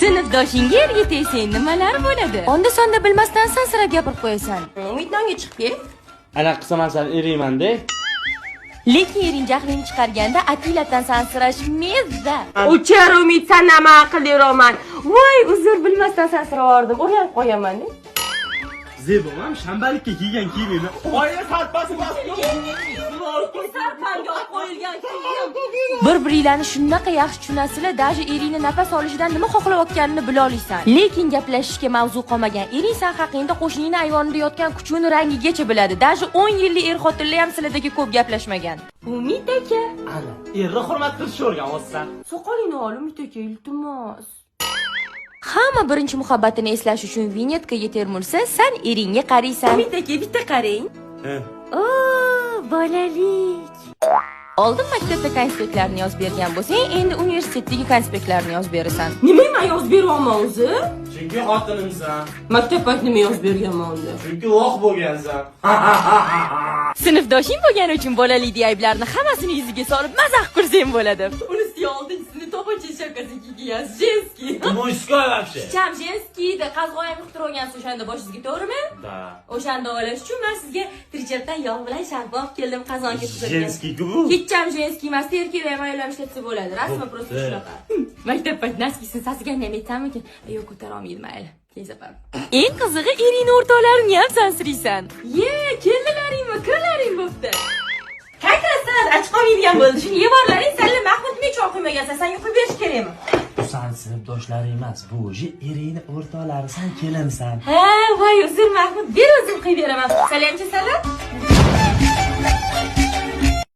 Sinfdoshingga erga tegsang nimalar bo'ladi? Onda sonda bilmasdan sansirab gapirib qo'yasan. Umidnonga chiqib ket. Ana qilsam san eriyman-da. Lekin ering jahlini chiqarganda Atiladan sansirash mezza. Uchar Umid sen nima qilaman? Voy, uzr bilmasdan sansirab yordim. O'rganib qo'yaman-da. Zebomam shanbalikka kiygan kiyimini oila sarpasi Bir-biringlarni shunaqa yaxshi tushunasizlar, даже eringni nafas olishidan nima xohlayotganini bila olasan. Lekin gaplashishga mavzu qolmagan ering san haqingda qo'shnining ayvonida yotgan kuchuni rangigacha biladi. Даже 10 yillik er-xotinlar ham sizlardagi ko'p gaplashmagan. Umid aka, ana erni hurmat qilishni o'rganayapsan. soqolingni ol, Umid aka, iltimos. Hamma birinchi muhabbatini eslash uchun vinyetkaga termulsa, sen eringga qaraysan. Umid aka, bitta qarang. O, bolalik. Oldin maktabda konspektlarni yozib bergan bo'lsang, endi universitetdagi konspektlarni yozib berasan. Nima men yozib beryapman o'zi? Chunki xotinimsan. Maktabga nima yozib berganman unda? Chunki voq bo'lgansan. Sinfdoshing bo'lgani uchun bolalikdagi ayblarni hammasini yuziga solib mazax qilsang bo'ladi. Unisi oldinchisini to'pincha shapkasiga kiyasiz, jenski. Mujskoy вообще. Cham jenskiyda qazg'oyam yuqtirib olgansiz o'shanda boshingizga, to'g'rimi? Da. O'shanda olash uchun men sizga trichapdan yog' bilan sharba olib keldim, qozonga tushirdim. Jenskiy ku. Hecham jenskiy emas, terkida ham ayollar ishlatsa bo'ladi. Rasmi просто shunaqa. Maktab paytnaskisini sasigan ham aytsammikin? Yo'q, ko'tara olmaydi, mayli. Keysapam. Eng qizig'i eringni o'rtoqlaringni ham sansiraysan. Ye, keldilaringmi, kirlaring bo'pti. Qaytarasan, achib qolmaydigan bo'ldi. Shuni yevorlaring, senlar Mahmud nechun qo'ymagansan? Sen yo'qib berish kerakmi? San sinfdoshlari emas, bu o'zi eringni o'rtoqlarisan, kelinsan. Ha, voy, uzr Mahmud, ber o'zim qilib beraman. Salamchi salam.